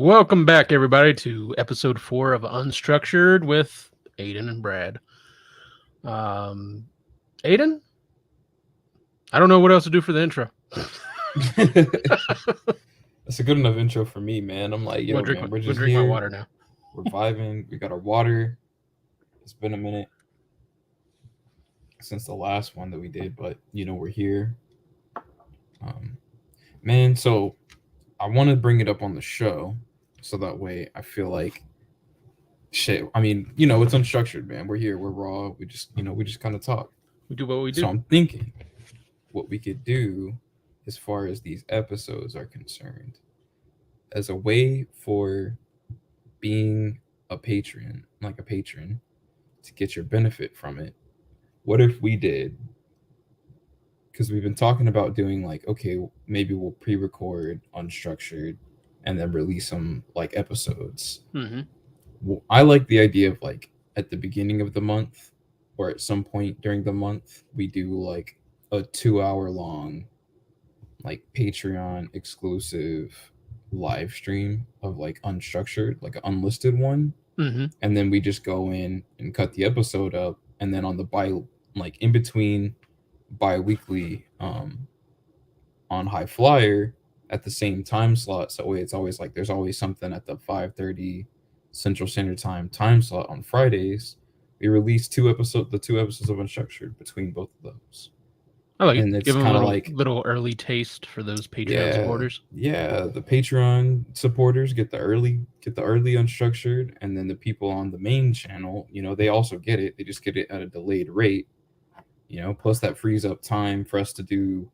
Welcome back, everybody, to episode 4 of Unstructured with Ayden and Brad. Um, Ayden, I don't know what else to do for the intro. That's a good enough intro for me, man. I'm like, I'm gonna yo, drink. man, we're I'm gonna just drink my here. water now. We're vibing. We got our water. It's been a minute since the last one that we did, but we're here. Um, man, so I want to bring it up on the show so that way I feel like shit. I mean, it's unstructured, man. We're here. We're raw. We just kind of talk. We do what we So do. I'm thinking what we could do as far as these episodes are concerned as a way for being a patron, to get your benefit from it. What if we did? Because we've been talking about doing like, okay, maybe we'll pre-record unstructured and then release some like episodes. Mm-hmm. Well, I like the idea of like at the beginning of the month or at some point during the month, we do like a 2 hour long like Patreon exclusive live stream of like unstructured, like an unlisted one, Mm-hmm. and then we just go in and cut the episode up, and then on the like in between bi-weekly on High Flyer at the same time slot, so it's always like there's always something at the 5:30 Central Standard time slot on Fridays. We release the two episodes of Unstructured between both of those, I like it. and it's Give them a kind of little like, little early taste for those Patreon yeah, supporters. yeah. The Patreon supporters get the early Unstructured, and then the people on the main channel, they also get it. They just get it at a delayed rate. Plus that frees up time for us to do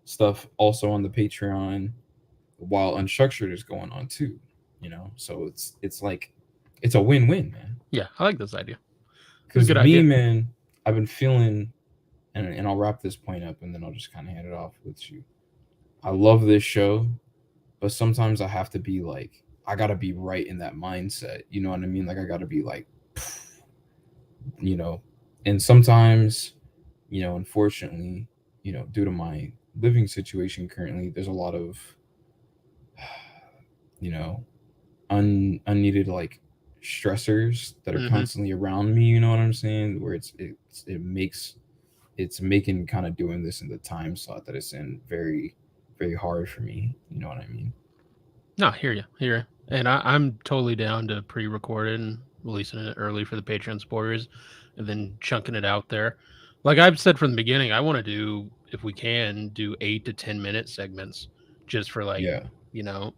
stuff also on the Patreon while Unstructured is going on too. So it's like it's a win-win, man. Yeah, I like this idea. It's a Because good me, idea. man, I've been feeling, and I'll wrap this point up, and then I'll just kind of hand it off with you. I love this show, but sometimes I have to be like, I gotta be right in that mindset. You know what I mean? Like I gotta be like, you know, and sometimes, unfortunately, due to my living situation currently, there's a lot of, you know, unneeded like stressors that are Mm-hmm. constantly around me. You know what I'm saying? Where it's making kind of doing this in the time slot that it's in very, very hard for me. You know what I mean? No, hear you, hear you. And I'm totally down to pre-record it and releasing it early for the Patreon supporters, and then chunking it out there. Like I've said from the beginning, I want to do, if we can, do 8 to 10 minute segments, just for like, Yeah. you know,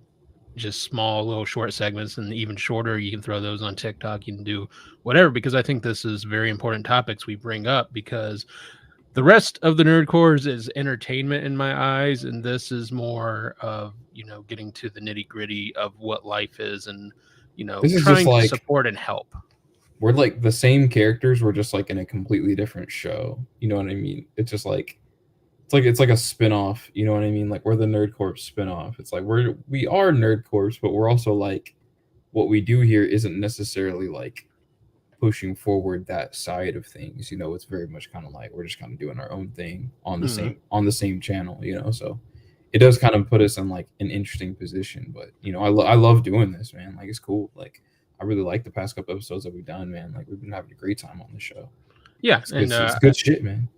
just small little short segments, and even shorter. You can throw those on TikTok. You can do whatever, because I think this is very important topics we bring up, because the rest of the nerd cores is entertainment in my eyes, and this is more of, getting to the nitty gritty of what life is, and This is just trying to like support and help. we're like the same characters. We're just like in a completely different show. You know what I mean? It's just like it's like a spin-off. You know what I mean? Like we're the Nerd Corps spin-off. It's like we are Nerd Corps, but we're also like what we do here isn't necessarily like pushing forward that side of things. It's very much kind of like we're just kind of doing our own thing on the Mm-hmm. same channel. So it does kind of put us in like an interesting position. But I love doing this, man. Like it's cool. Like I really like the past couple episodes that we've done, man. Like we've been having a great time on the show. Yeah, It's good. and It's good shit, man.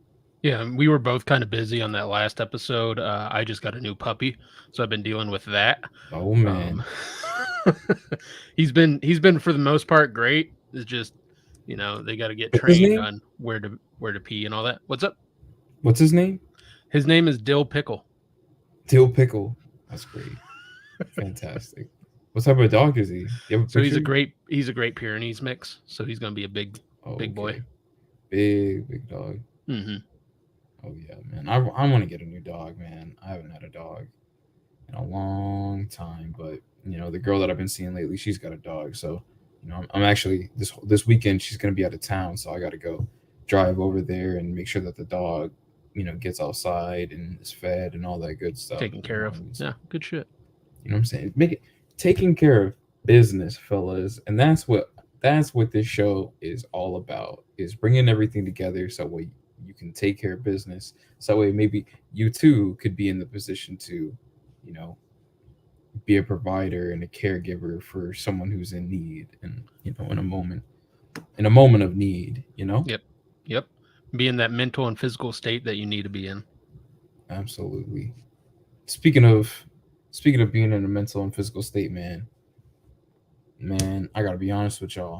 yeah, we were both kind of busy on that last episode. I just got a new puppy, so I've been dealing with that. Oh Um, man, he's been for the most part great. It's just, they got to get what's his trained name? on where to pee and all that. What's up? What's his name? His name is Dill Pickle. Dill Pickle. That's great. Fantastic. What type of dog is he? You have a So he's a picture? great Pyrenees mix. So he's gonna be a Oh, big boy. okay. Big dog. Mm-hmm. Oh yeah, man. I want to get a new dog, man. I haven't had a dog in a long time, but the girl that I've been seeing lately, she's got a dog. So, I'm actually this weekend she's gonna be out of town, so I got to go drive over there and make sure that the dog, gets outside and is fed and all that good stuff. Taken care of. So, Yeah, good shit. you know what I'm saying? Make it taking care of business, fellas, and that's what this show is all about. Is bringing everything together so we you can take care of business. So that way maybe you too could be in the position to, you know, be a provider and a caregiver for someone who's in need, and in a moment of need, Yep. Yep. Be in that mental and physical state that you need to be in. Absolutely. Speaking of being in a mental and physical state, man, I gotta be honest with y'all,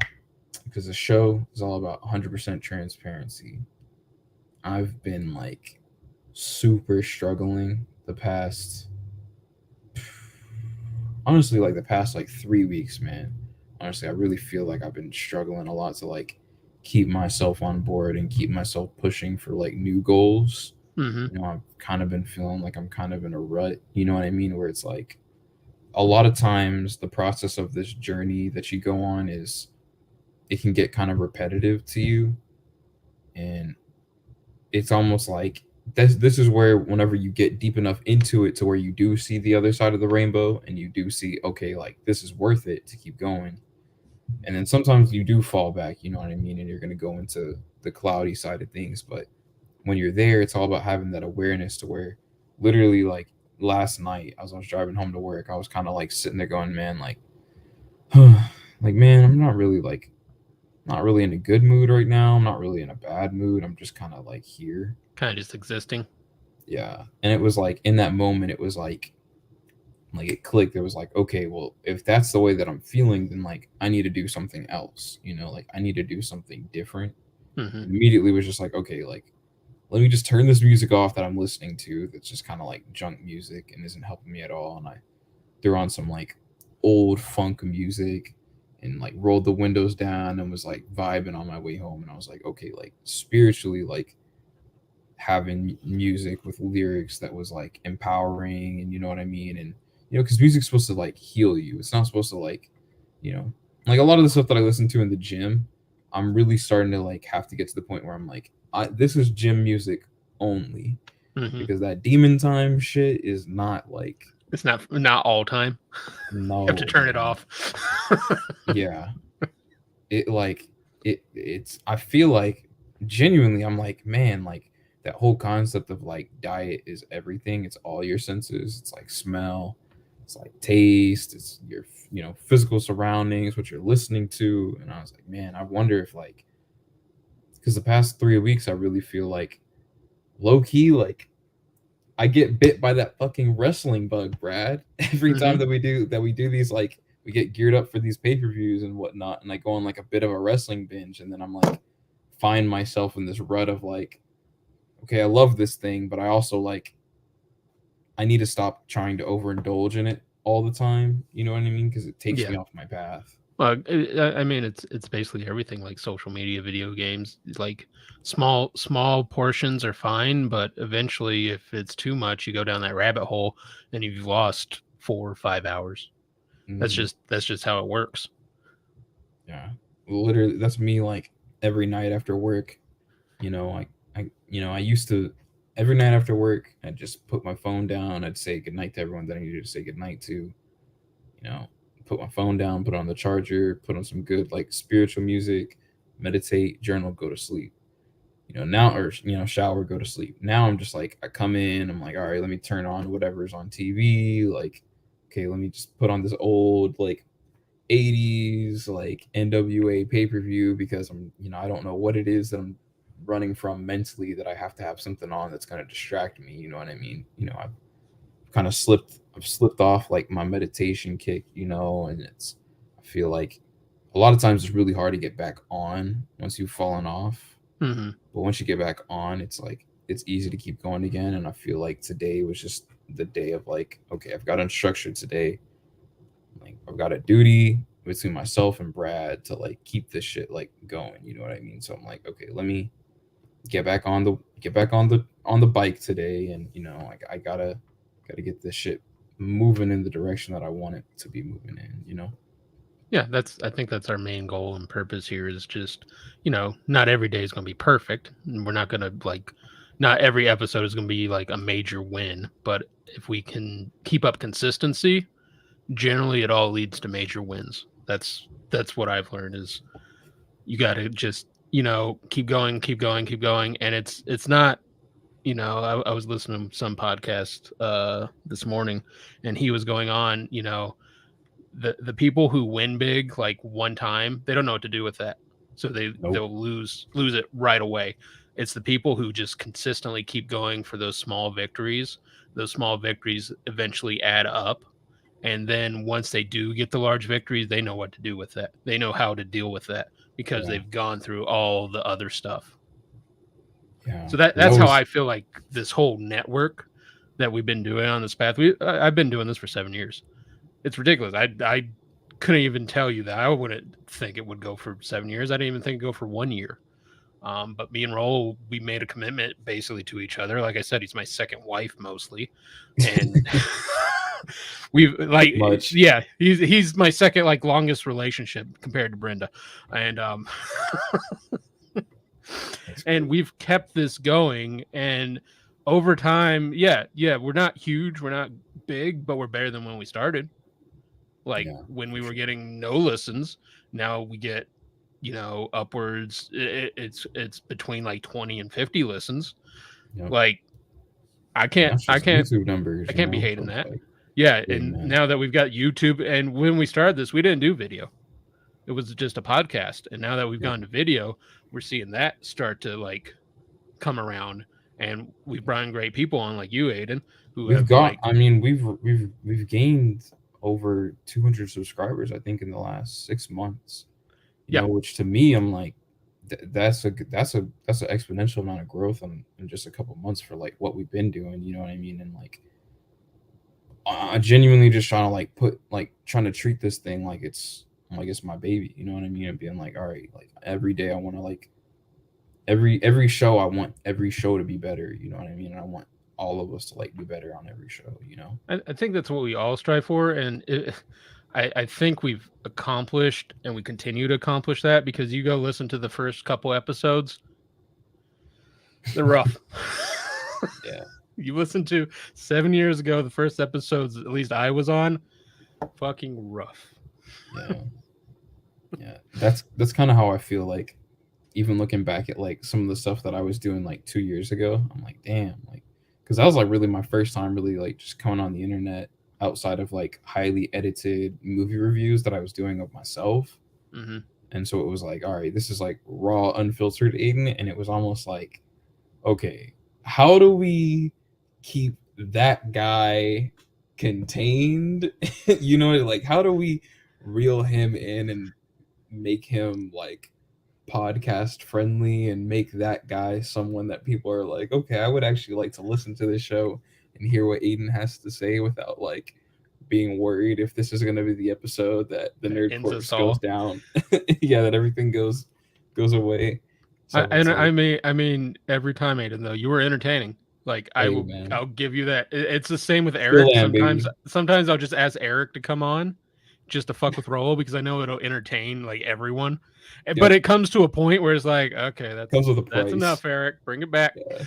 because the show is all about 100% transparency. I've been like super struggling the past, honestly, like the past like 3 weeks, man. Honestly, I really feel like I've been struggling a lot to like keep myself on board and keep myself pushing for like new goals. Mm-hmm. I've kind of been feeling like I'm kind of in a rut, you know what I mean? Where it's like a lot of times the process of this journey that you go on is, it can get kind of repetitive to you. And it's almost like this is where whenever you get deep enough into it to where you do see the other side of the rainbow and you do see, okay, like this is worth it to keep going. And then sometimes you do fall back, you know what I mean, and you're going to go into the cloudy side of things. But when you're there, it's all about having that awareness to where literally like last night as I was driving home to work, I was kind of like sitting there going, man, like like man, I'm not really in a good mood right now. I'm not really in a bad mood. I'm just kind of like here. Kind of just existing. Yeah. And it was like in that moment, it was like it clicked. It was like, okay, well, if that's the way that I'm feeling, then like I need to do something else, like I need to do something different. Mm-hmm. And immediately was just like, okay, like let me just turn this music off that I'm listening to that's just kind of like junk music and isn't helping me at all. And I threw on some like old funk music and like rolled the windows down and was like vibing on my way home. And I was like, okay, like spiritually, like having music with lyrics that was like empowering, and you know what I mean? And because music's supposed to like heal you. It's not supposed to like, you know, like a lot of the stuff that I listen to in the gym, I'm really starting to like have to get to the point where I'm like, this is gym music only, Mm-hmm. because that demon time shit is not like, It's not all time. You have to no, turn it man. off. Yeah. It like it's I feel like genuinely I'm like, man, like that whole concept of like diet is everything. It's all your senses. It's like smell, it's like taste, it's your physical surroundings, what you're listening to. And I was like, man, I wonder if like, because the past 3 weeks I really feel like low key like I get bit by that fucking wrestling bug, Brad. Every Mm-hmm. time that we do these, like we get geared up for these pay-per-views and whatnot, and I go on like a bit of a wrestling binge, and then I'm like find myself in this rut of like, okay, I love this thing, but I also like I need to stop trying to overindulge in it all the time. You know what I mean? Because it takes Yeah. me off my path. Well, I mean, it's basically everything like social media, video games. Like small portions are fine, but eventually, if it's too much, you go down that rabbit hole, and you've lost 4 or 5 hours. Hmm. That's just how it works. Yeah, literally, that's me. Like every night after work, I used to, every night after work, I'd just put my phone down. I'd say goodnight to everyone that I needed to say goodnight to. Put my phone down, put on the charger, put on some good like spiritual music, meditate, journal, go to sleep. Now, or shower, go to sleep. Now I'm just like, I come in, I'm like, all right, let me turn on whatever's on TV. Like, okay, let me just put on this old like 80s like NWA pay-per-view, because I don't know what it is that I'm running from mentally, that I have to have something on that's going to distract me, you know what I mean? I've slipped off like my meditation kick, and I feel like a lot of times it's really hard to get back on once you've fallen off. Hmm. But once you get back on, it's like it's easy to keep going again. And I feel like today was just the day of like, okay, I've got Unstructured today. Like I've got a duty between myself and Brad to like keep this shit like going. You know what I mean? So I'm like, okay, let me get back on the bike today, and like I gotta get this shit moving in the direction that I want it to be moving in. Yeah, I think that's our main goal and purpose here is just, not every day is going to be perfect. And we're not going to like, not every episode is going to be like a major win, but if we can keep up consistency, generally it all leads to major wins. That's what I've learned is you got to just, keep going, keep going, keep going. And it's not, I was listening to some podcast this morning, and he was going on, the people who win big like one time, they don't know what to do with that. So Nope. they'll lose it right away. It's the people who just consistently keep going for those small victories. Those small victories eventually add up. And then once they do get the large victories, they know what to do with that. They know how to deal with that because Yeah. they've gone through all the other stuff. Yeah. So That that's how was I feel like this whole network that we've been doing on this path. I've been doing this for 7 years. It's ridiculous. I couldn't even tell you that. I wouldn't think it would go for 7 years. I didn't even think it'd go for 1 year. But me and Roll, we made a commitment basically to each other. Like I said, he's my second wife mostly, and we've like, much. yeah, he's my second like longest relationship compared to Brenda, and That's and great. we've kept this going. And over time, yeah, we're not huge, we're not big, but we're better than when we started. Like Yeah, when we for were sure. getting no listens, now we get upwards. It's between like 20 and 50 listens. Yep. Like I And can't that's I just can't YouTube numbers, I can't be So hating it's that. like Yeah, big, and man. now that we've got YouTube, and when we started this, we didn't do video. It was just a podcast, and now that we've Yeah. gone to video, we're seeing that start to like come around, and we've brought in great people on like you, Aiden, who We've have got. like, I mean, we've gained over 200 subscribers. I think in the last 6 months. yeah, Which to me, I'm like, that's an exponential amount of growth in just a couple months for like what we've been doing. You know what I mean? And like, I genuinely just trying to like trying to treat this thing like it's my baby. You know what I mean? And being like, all right, like every day I want to like every show I want every show to be better. You know what I mean? And I want all of us to like be better on every show. I think that's what we all strive for, and I think we've accomplished, and we continue to accomplish that because you go listen to the first couple episodes, they're rough. Yeah, You listen to 7 years ago, the first episodes, at least I was on, fucking rough. yeah, yeah. That's kind of how I feel like even looking back at like some of the stuff that I was doing like 2 years ago, I'm like, damn, like, because that was like really my first time really like just coming on the internet outside of like highly edited movie reviews that I was doing of myself. Hmm. And so it was like, all right, this is like raw, unfiltered Aiden. And it was almost like, okay, how do we keep that guy contained? Like, how do we reel him in and make him like podcast friendly and make that guy someone that people are like, okay, I would actually like to listen to this show and hear what Aiden has to say without like being worried if this is going to be the episode that the That nerd ends us course goes all. down. Yeah, that everything goes away. So it's And like, I mean, every time, Aiden, though, you were entertaining. Like hey man, I'll give you that. It's the same with still Eric. am baby. Sometimes I'll just ask Eric to come on, just to fuck with Rolo because I know it'll entertain like everyone. But Yep, it comes to a point where it's like, okay, comes with a that's price. enough, Eric. Bring it back. Yeah,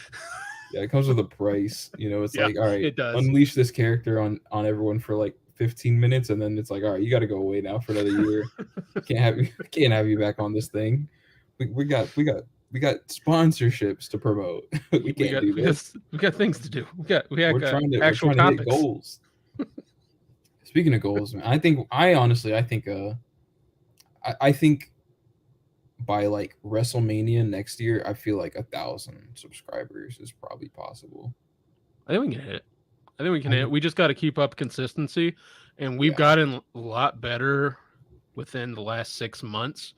yeah, it comes with a price. It's Yeah, like, all right, it does. unleash this character on everyone for like 15 minutes, and then it's like, all right, you got to go away now for another year. Can't have you back on this thing. We got sponsorships to promote. We We can't got do this. we got things to do. We We're got trying to we're actual trying to hit topics. goals. Speaking of goals, man, I think by like WrestleMania next year, I feel like 1,000 subscribers is probably possible. I think we can hit it. I think we can I hit it. think, We just got to keep up consistency, and we've yeah, gotten a lot better within the last 6 months.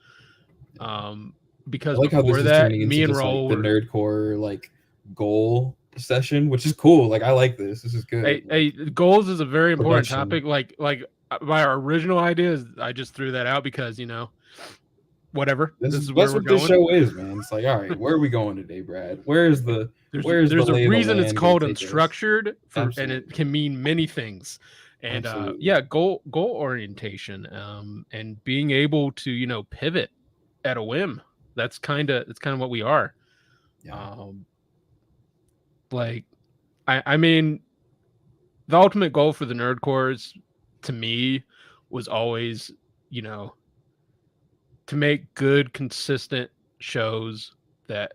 yeah. Um, I because like how this before is that, turning into me and just like Roll the were nerdcore like goal session, which is cool. Like I like this. This is good. Like goals is a very important production. topic. Like my original idea is I just threw that out because whatever. This This is is where that's we're what this going. show is, man. It's like, all right, where are we going today, Brad? Where's the There's a lay of the reason it's land gonna called take us? unstructured and it Absolutely. can mean many things. And Absolutely. yeah, goal orientation, and being able to pivot at a whim. That's kind of what we are. Yeah. Um, like I mean, the ultimate goal for the nerd cores to me was always you know to make good, consistent shows that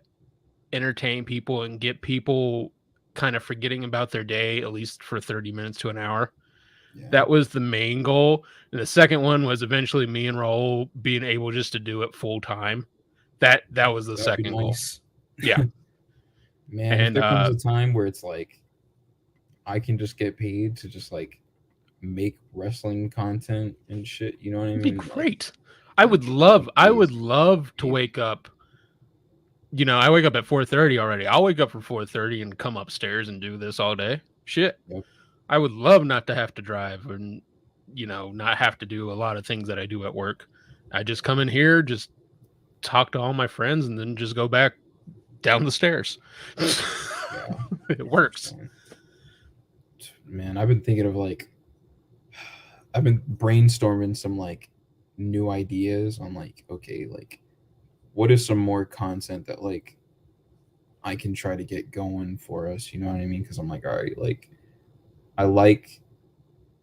entertain people and get people kind of forgetting about their day, at least for 30 minutes to an hour. Yeah, That was the main goal. And the second one was eventually me and Raul being able just to do it full time. That was the that'd be second goal. nice. Yeah. Man, if And there comes a time where it's like I can just get paid to just like make wrestling content and shit, you know what I it'd be mean? Like great. I that'd would be love fucking I would amazing. love to Amazing. wake up. I wake up at 4:30 already. I'll wake up for 4:30 and come upstairs and do this all day. Shit. Yep. I would love not to have to drive and not have to do a lot of things that I do at work. I just come in here, just talk to all my friends and then just go back down the stairs. Yeah. It works. 100%. Man, I've been thinking of like I've been brainstorming some like new ideas on like okay, like what is some more content that like I can try to get going for us, you know what I mean? Cuz I'm like all right, like I like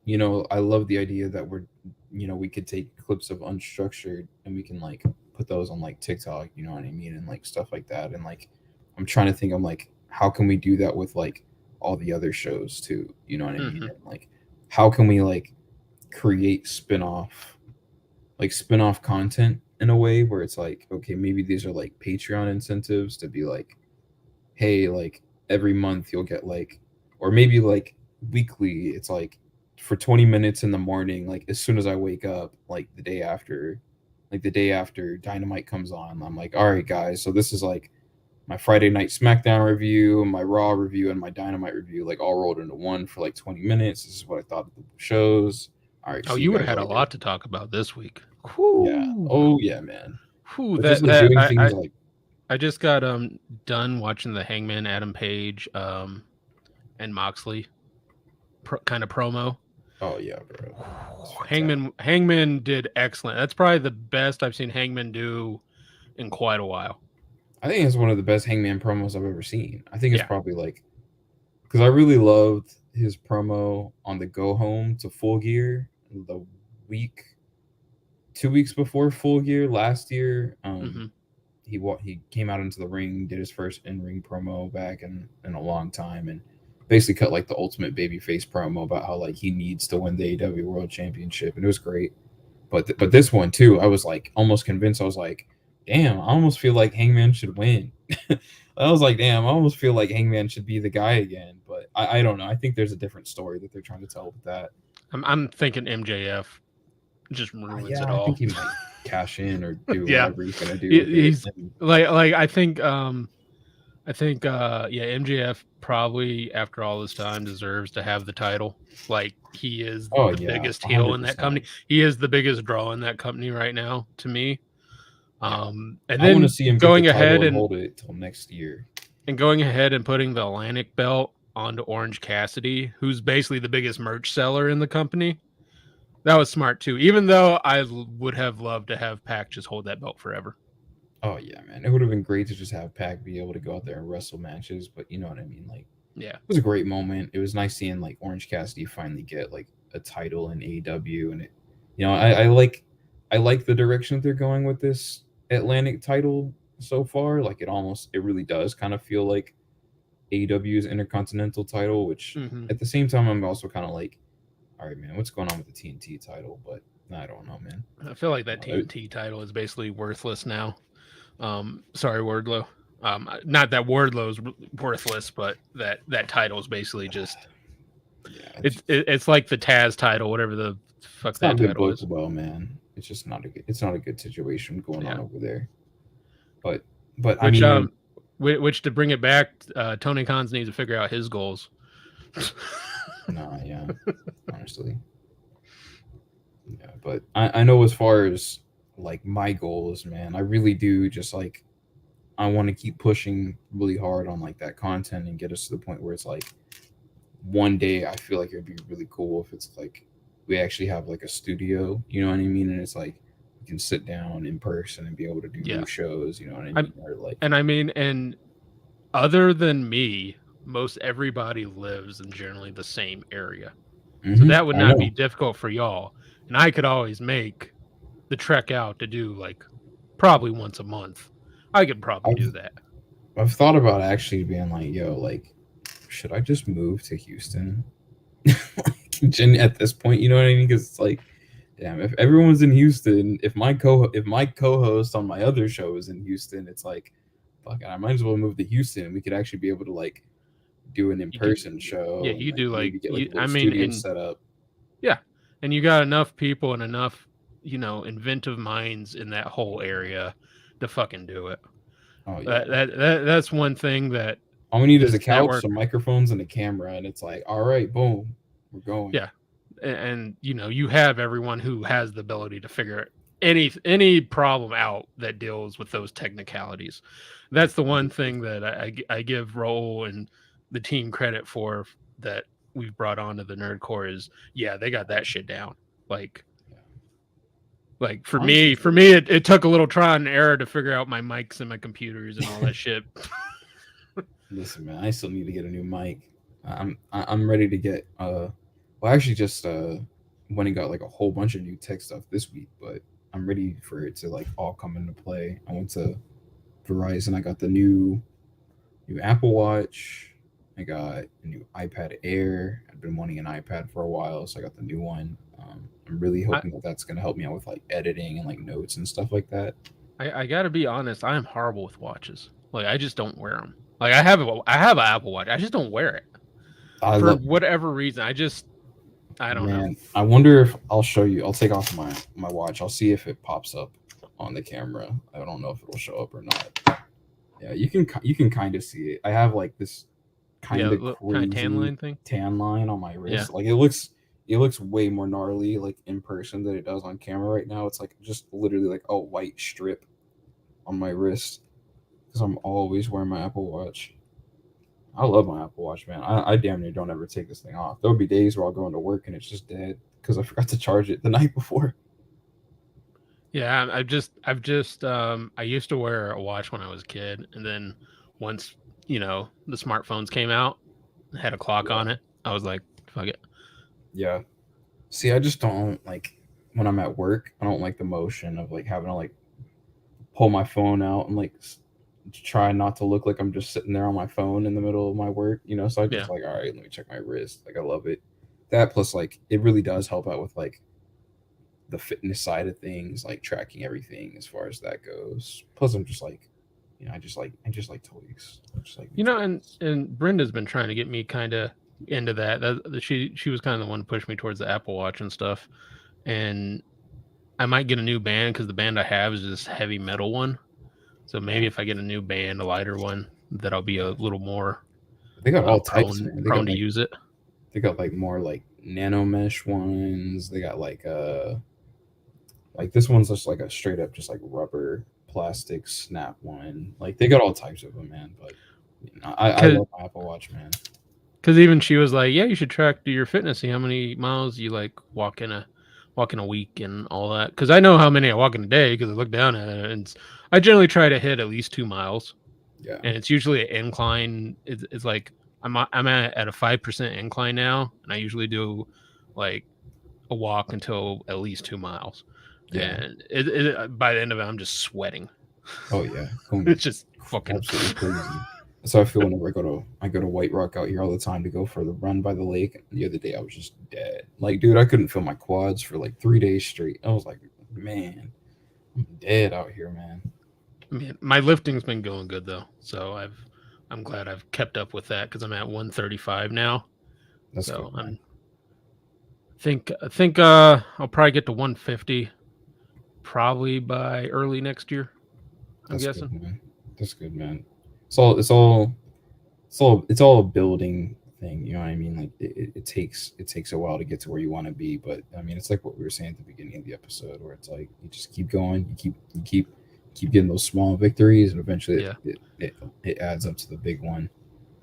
I love the idea that we could take clips of Unstructured and we can like put those on like TikTok, you know what I mean, and like stuff like that. And like I'm trying to think, I'm like, how can we do that with like all the other shows too? You know what I mean? Mm-hmm. And like how can we like create spin-off content in a way where it's like, okay, maybe these are like Patreon incentives to be like, hey, like every month you'll get like, or maybe like weekly, it's like for 20 minutes in the morning, like as soon as I wake up, like the day after Dynamite comes on, I'm like, all right, guys, so this is like my Friday night SmackDown review, my Raw review, and my Dynamite review, like all rolled into one for like 20 minutes. This is what I thought of the shows. All right, Oh, see you you would guys have had a later. lot to talk about this week. Yeah. Whew. Oh yeah, man. Whew, But just that like that doing I, things I like, I just got done watching the Hangman Adam Page and Moxley kind of promo. oh yeah, bro, it's fantastic. Hangman did excellent. That's probably the best I've seen Hangman do in quite a while. I think it's one of the best Hangman promos I've ever seen. I think it's Yeah. probably like because I really loved his promo on the go home to Full Gear the week, 2 weeks before Full Gear last year. Hmm. He came out into the ring, did his first in ring promo back in a long time, and basically cut like the ultimate babyface promo about how like he needs to win the AEW World Championship, and it was great. But this one too, I was like almost convinced. I was like, damn, I almost feel like Hangman should win. I was like, damn, I almost feel like Hangman should be the guy again. But I don't know. I think there's a different story that they're trying to tell with that. I'm thinking MJF just ruins Yeah, it I think all. he might cash in or do Yeah, whatever he's gonna do with it. he's And like I think yeah, MJF probably after all this time deserves to have the title. Like he is oh the yeah, biggest heel in that 100%. company. He is the biggest draw in that company right now to me. Yeah, And I want to then see him get the going title ahead and and hold it till next year. going ahead and putting the Atlantic belt onto Orange Cassidy, who's basically the biggest merch seller in the company. That was smart too. Even though would have loved to have Pac just hold that belt forever. Oh yeah, man, it would have been great to just have Pac be able to go out there and wrestle matches. But you know what I mean, like. Yeah. It was a great moment. It was nice seeing like Orange Cassidy finally get like a title in AEW, and I like the direction that they're going with this Atlantic title so far. Like it really does kind of feel like AEW's Intercontinental title, which Hmm. at the same time I'm also kind of like, all right, man, what's going on with the TNT title? But I don't know, man. I feel like that It, TNT title is basically worthless now. Sorry, Wardlow. Not that Wardlow's worthless, but that title is basically just yeah, it's like the Taz title, whatever the fuck it's not that been title booked is. well, man. It's not a good situation going Yeah. on over there. But I Which mean, which to bring it back, Tony Khan's needs to figure out his goals. nah, yeah, honestly, yeah. But I know as far as like my goals, man, I really do just like I want to keep pushing really hard on like that content and get us to the point where it's like one day I feel like it'd be really cool if it's like we actually have like a studio, you know what I mean, and it's like we can sit down in person and be able to do Yeah. new shows, you know what I I mean, or like and I mean, and other than me, most everybody lives in generally the same area. So that would I not be know. difficult for y'all. And I could always make the trek out to do like probably once a month. I could probably do I've that. I've thought about actually being like, yo, like should I just move to Houston? At this point, you know what I mean? Because it's like, damn, if everyone's in Houston, if my co-host on my other show is in Houston, it's like, fuck it, I might as well move to Houston. We could actually be able to like do an You could, in-person yeah, show and you like do like maybe get like you. a I little mean, studio and set up. yeah, and you got enough people and enough, inventive minds in that whole area to fucking do it. Oh yeah. That's one thing that All we need is a this couch, network, some microphones, and a camera, and it's like, all right, boom, we're going. yeah, and you have everyone who has the ability to figure any problem out that deals with those technicalities. That's the one thing that I give Roll and the team credit for, that we've brought onto the Nerd Core is, yeah, they got that shit down. Like Yeah. like for Honestly, me, it took a little trial and error to figure out my mics and my computers and all that shit. listen, man, I still need to get a new mic. I'm ready to get well, I actually just went and got like a whole bunch of new tech stuff this week, but I'm ready for it to like all come into play. I went to Verizon. I got the new Apple Watch. I got a new iPad Air. I've been wanting an iPad for a while, so I got the new one. I'm really I, hoping that that's gonna help me out with like editing and like notes and stuff like that. I gotta be honest, I am horrible with watches. Like I just don't wear them. Like I have an Apple Watch, I just don't wear it I for love whatever reason. I don't know. Man, I wonder if I'll show you. I'll take off my watch. I'll see if it pops up on the camera. I don't know if it'll show up or not. Yeah, you can kind of see it. I have like this Yeah, kind of kind of tan crazy line thing. tan line on my Yeah, wrist. Like it looks way more gnarly like in person than it does on camera right now. It's like just literally like a white strip on my wrist because I'm always wearing my Apple Watch. I love my Apple Watch, man. I damn near don't ever take this thing off. There'll be days where I'll go into work and it's just dead because I forgot to charge it the night before. yeah. I used to wear a watch when I was a kid, and then once the smartphones came out, had a clock Yeah. on it. I was like, fuck it. Yeah. See, I just don't like when I'm at work. I don't like the motion of like having to like pull my phone out and like try not to look like I'm just sitting there on my phone in the middle of my work. So I Yeah. just like, all right, let me check my wrist. Like I love it. That plus like it really does help out with like the fitness side of things, like tracking everything as far as that goes. Plus, I'm just like, I just like toys. I just like new And toys. Brenda's been trying to get me kind of into that. She was kind of the one to push me towards the Apple Watch and stuff. And I might get a new band because the band I have is this heavy metal one. So maybe Yeah, if I get a new band, a lighter one, that I'll be a yeah. little more They got all types, prone man. prone to use it. They got like more like nano mesh ones. They got like this one's just like a straight up just like rubber plastic snap one. Like they got all types of them, man. But I Because love my Apple Watch, man. even she was like, yeah, you should track do your fitness, see how many miles you like walk in a week and all that. Because I know how many I walk in a day because I look down at it, and I generally try to hit at least 2 miles. Yeah, And it's usually an incline. It's like I'm at a 5% incline now, and I usually do like a walk until at least 2 miles. yeah. And by the end of it, I'm just sweating. Oh yeah, going It's just fucking. absolutely crazy. That's how I feel whenever I go to White Rock out here all the time to go for the run by the lake. The other day I was just dead. Like, dude, I couldn't feel my quads for like 3 days straight. I was like, man, I'm dead out here, man. I mean, my lifting's been going good though, so I'm glad I've kept up with that because I'm at 135 now. That's good, So man. I think I'll probably get to 150 probably by early next year. I'm That's good, guessing. man. That's good, man. It's all a building thing. You know what I mean? Like it takes a while to get to where you want to be, but I mean it's like what we were saying at the beginning of the episode, where it's like you just keep going, you keep getting those small victories, and eventually Yeah. it adds up to the big one.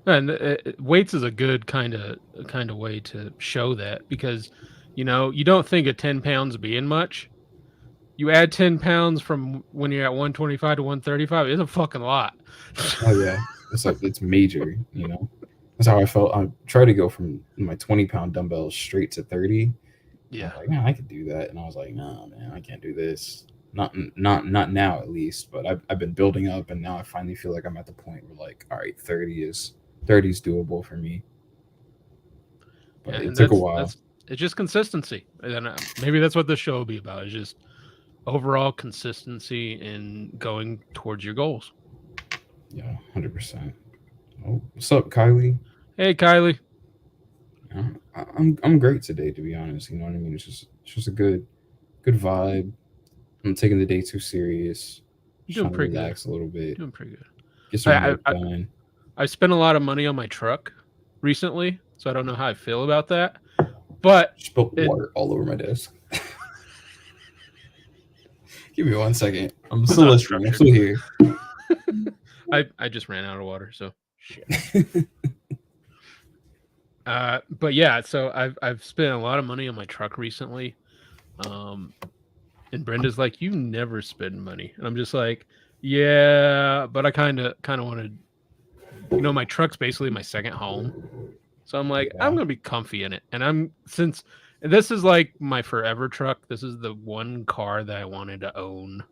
And weights is a good kind of way to show that because you don't think of 10 pounds being much. You add 10 pounds from when you're at 125 to 135, it's a fucking lot. Oh yeah, it's major. That's how I felt. I tried to go from my 20-pound dumbbells straight to 30. I Yeah. was like, man, I could do that, and I was like, no, man, I can't do this. Not now at least. But I've been building up, and now I finally feel like I'm at the point where like, all right, 30 is 30's doable for me, but Yeah, it and took a while. that's it's just consistency, and maybe that's what this show will be about. Is just overall consistency in going towards your goals. Yeah, 100%. Oh, what's up, Kylie? Hey, Kylie, I'm great today, to be honest. You know what I mean? It's just a good vibe. I'm taking the day too serious. you're Just doing trying to pretty good. relax a little bit, Doing pretty good. get some I work I done. I spent a lot of money on my truck recently, so I don't know how I feel about that. But Spilled it water all over my desk. Give me 1 second. I'm was still listening. I'm unstructured. still here. I just ran out of water, so shit. But yeah, so I've spent a lot of money on my truck recently. Um, and Brenda's like, "You never spend money," and I'm just like, "Yeah," but I kind of wanted, my truck's basically my second home, so I'm like, I'm Yeah. gonna be comfy in it, and since this is like my forever truck. This is the one car that I wanted to own,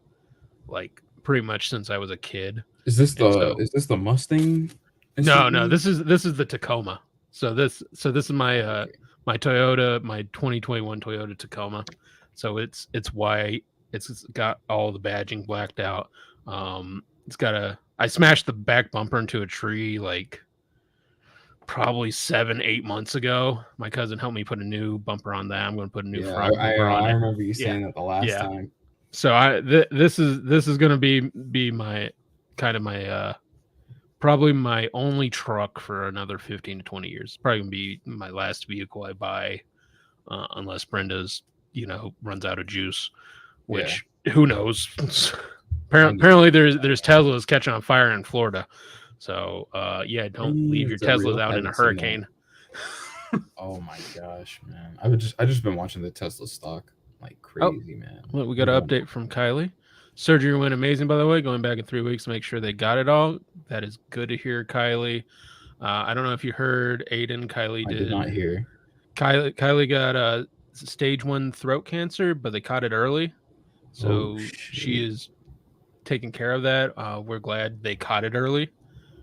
like pretty much since I was a kid, and so Is this the Mustang no, SUV? this is the Tacoma. So this is my Okay. my Toyota, my 2021 Toyota Tacoma. So it's white. It's got all the badging blacked out. It's got a I smashed the back bumper into a tree like probably 7, 8 months ago. My cousin helped me put a new bumper on that. I'm going to put a new Yeah, front bumper on I it. remember you Yeah, saying that the last yeah. time. So this is going to be my kind of my probably my only truck for another 15 to 20 years. It's probably gonna be my last vehicle I buy, unless Brenda's, runs out of juice, Yeah, which who knows. I need Apparently, that, there's man. Teslas catching on fire in Florida. So yeah, don't leave your Is that Teslas real? I out in a haven't seen that. hurricane. Oh my gosh, man! I just been watching the Tesla stock like Oh, crazy, man. look, we They're got an going update from Kylie. Surgery went amazing, by the way. Going back in 3 weeks to make sure they got it all. That is good to hear, Kylie. I don't know if you heard Aiden. Kylie I did did. not hear. Kylie got stage 1 throat cancer, but they caught it early, Oh so she shit! is taking care of that. We're glad they caught it early,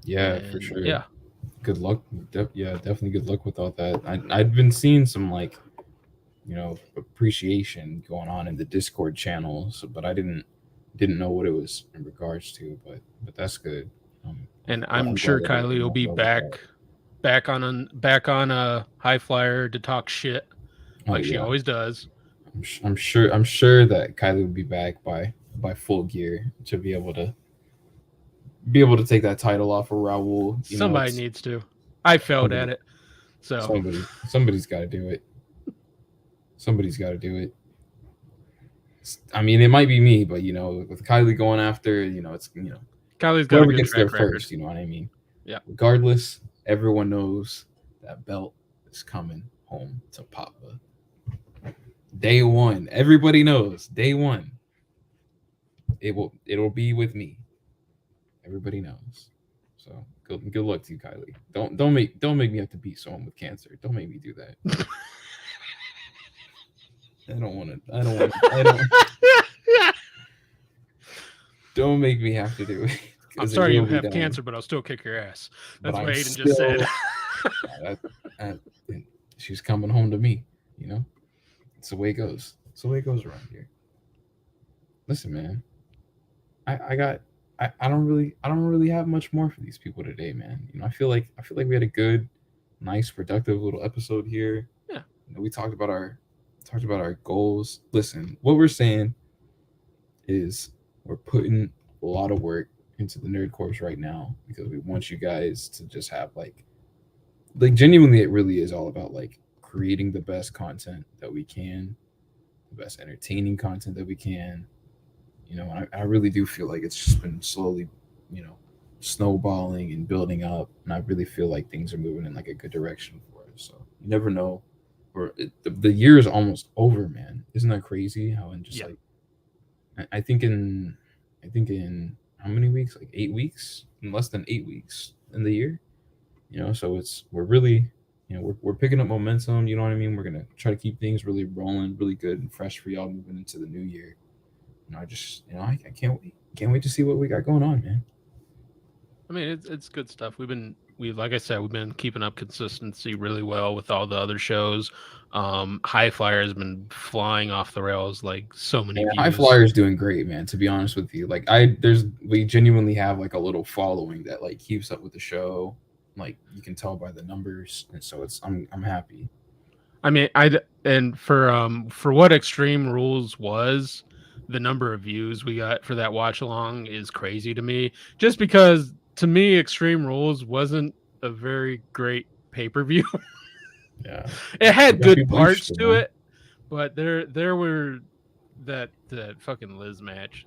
Yeah, for and sure. yeah, Good luck. Yeah, definitely good luck with all that. I'd been seeing some like appreciation going on in the Discord channels, but I didn't know what it was in regards to. But that's good. Um, and I'm I'm glad sure that Kylie everything will went be well with that. back on a high flyer to talk shit Oh like she yeah, always does. I'm sure that Kylie will be back by full gear to be able to take that title off of Raul. You know, Somebody it's needs to. I failed somebody at it, so somebody's got to do it. Somebody's got to do it. I mean, it might be me, but with Kylie going after, it's Kylie's got a whoever good gets there track record. first. You know what I mean? Yeah, Regardless, everyone knows that belt is coming home to Papa. Day one, everybody knows. Day one, it'll be with me. Everybody knows. So good luck to you, Kylie. Don't make me have to beat someone with cancer. Don't make me do that. I don't want to. I don't want. I don't. Don't make me have to do it I'm because it sorry will you be have done. cancer, but I'll still kick your ass. But That's what I'm Aiden just said. still. That, that, she's coming home to me. You know, it's the way it goes. It's the way it goes around here. Listen, man. I got. I don't really have much more for these people today, man. I feel like we had a good, nice, productive little episode here. Yeah, We talked about our goals. Listen, what we're saying is we're putting a lot of work into the nerd course right now because we want you guys to just have like genuinely it really is all about like creating the best content that we can, the best entertaining content that we can. And I really do feel like it's just been slowly, you know, snowballing and building up, and I really feel like things are moving in like a good direction for us. So you never know, the year is almost over, man. Isn't that crazy? How in just yeah. like I think in how many weeks? Like 8 weeks, in less than 8 weeks in the year. So we're really, we're picking up momentum. You know what I mean? We're gonna try to keep things really rolling, really good and fresh for y'all moving into the new year. I just, I can't wait to see what we got going on, man. I mean, it's good stuff. we like I said, we've been keeping up consistency really well with all the other shows. High Flyer has been flying off the rails, like so many Yeah, High views. Flyer's doing great, man. To be honest with you, like we genuinely have like a little following that like keeps up with the show. Like you can tell by the numbers, and so I'm happy. I mean, and for what Extreme Rules was, the number of views we got for that watch along is crazy to me. Just because to me, Extreme Rules wasn't a very great pay per view. Yeah, It we had got good people parts interested, to man. it, but there were that fucking Liz match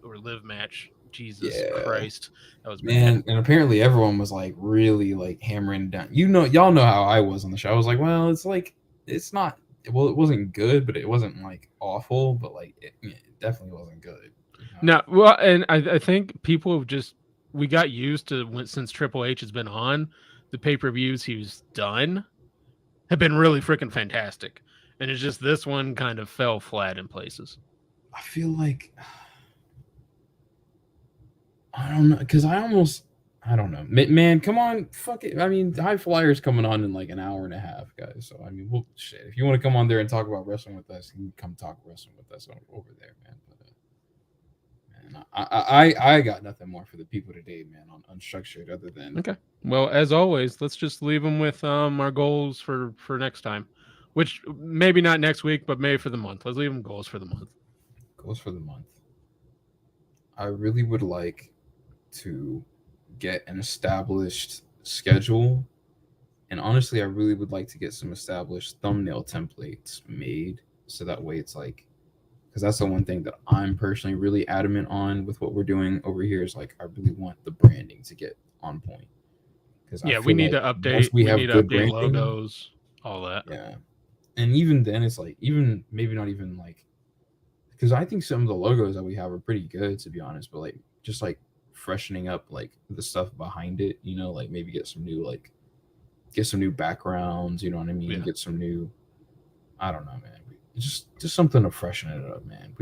or Live match. Jesus Yeah, Christ, that was bad. man. And apparently everyone was like really like hammering down. Y'all know how I was on the show. I was like, well, it's like it's not. Well, it wasn't good, but it wasn't like awful. But like it definitely wasn't good. You know? No, well, and I think people have just we got used to since Triple H has been on the pay per views he's done have been really freaking fantastic, and it's just this one kind of fell flat in places. I feel like I don't know because I don't know, man. Come on, fuck it. I mean, High Flyer's coming on in like an hour and a half, guys. So I mean, well, shit. If you want to come on there and talk about wrestling with us, you can come talk wrestling with us over there, man. But man, I got nothing more for the people today, man. On Unstructured, other than Okay. Well, as always, let's just leave them with our goals for next time, which maybe not next week, but maybe for the month. Let's leave them goals for the month. goals for the month. I really would like to get an established schedule. And honestly, I really would like to get some established thumbnail templates made so that way it's like, because that's the one thing that I'm personally really adamant on with what we're doing over here is like, I really want the branding to get on point. Because I Yeah, we feel need like to update. once we We need have to good update branding, logos, all that. yeah. And even then, it's like, even maybe not even like, because I think some of the logos that we have are pretty good, to be honest, but like, just like freshening up like the stuff behind it, like maybe get some new backgrounds, you know what I mean? Yeah. Get some new, I don't know, man. Just something to freshen it up, man.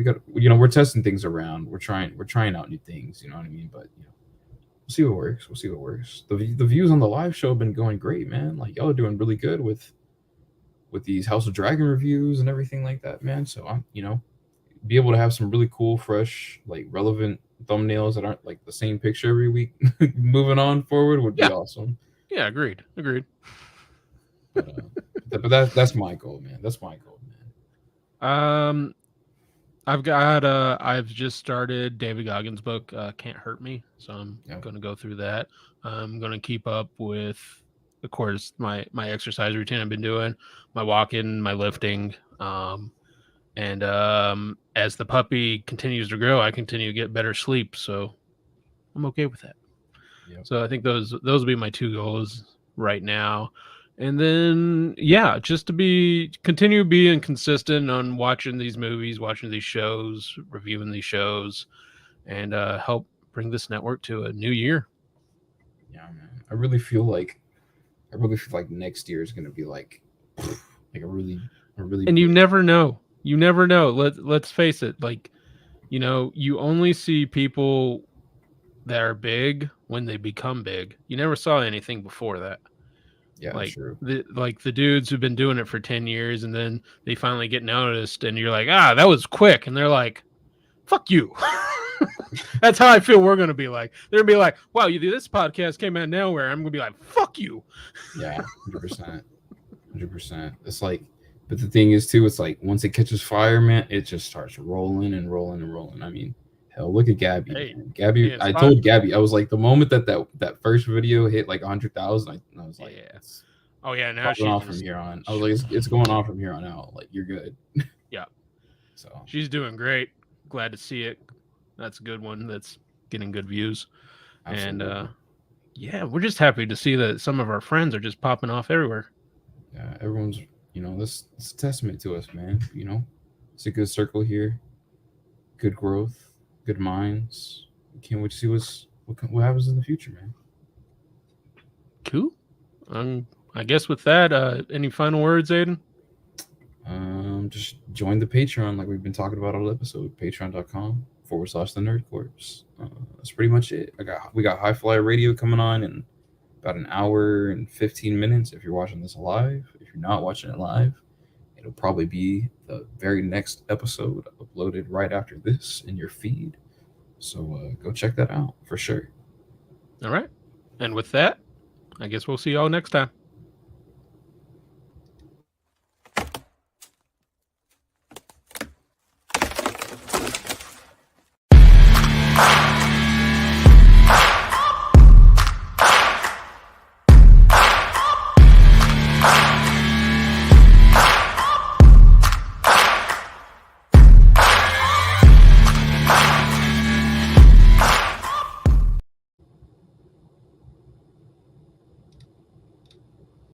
We're testing things around. We're trying out new things, you know what I mean? But we'll see what works. We'll see what works. The views on the live show have been going great, man. Like y'all are doing really good with these House of Dragon reviews and everything like that, man. So I'm, be able to have some really cool, fresh, like relevant thumbnails that aren't like the same picture every week. Moving on forward would be Yeah. awesome. Yeah. Agreed. But that's my goal, man. That's my goal, man. Um, I've just started David Goggins' book, Can't Hurt Me, so I'm Yeah. going to go through that. I'm going to keep up with, of course, my exercise routine I've been doing, my walking, my lifting, and as the puppy continues to grow, I continue to get better sleep, so I'm okay with that. Yep. So I think those will be my two goals right now. And then yeah, just to continue being consistent on watching these movies, watching these shows, reviewing these shows, and help bring this network to a new year. Yeah, man. I really feel like next year is gonna be like a really And you big. never know. You never know. Let's face it. Like, you only see people that are big when they become big. You never saw anything before that. Yeah, Like true. the dudes who've been doing it for 10 years and then they finally get noticed and you're like, that was quick. And they're like, fuck you. That's how I feel we're gonna be like. They're gonna be like, wow, this podcast came out of nowhere. I'm gonna be like, fuck you. Yeah, 100%, 100%. It's like, but the thing is too, it's like once it catches fire, man, it just starts rolling and rolling and rolling. I mean, hell, look at Gabby, Hey, man. Gabby, yeah, I spot. told Gabby, I was like, the moment that first video hit like 100,000, I was like, Yeah. it's Oh yeah, now popping she's off from here on. I was like, it's going on from here on out. Like you're good. yeah. So She's doing great. Glad to see it. That's a good one. That's getting good views. absolutely. And yeah, we're just happy to see that some of our friends are just popping off everywhere. Yeah, everyone's, this it's a testament to us, man. It's a good circle here, good growth, good minds. Can't wait to see what happens in the future, man. Cool. I guess with that, any final words, Aiden? Just join the Patreon like we've been talking about all episode. Patreon.com/the Nerd Corpse. That's pretty much it. We got High Flyer Radio coming on in about an hour and 15 minutes if you're watching this live. If you're not watching it live, it'll probably be the very next episode uploaded right after this in your feed. So go check that out for sure. All right. And with that, I guess we'll see y'all next time.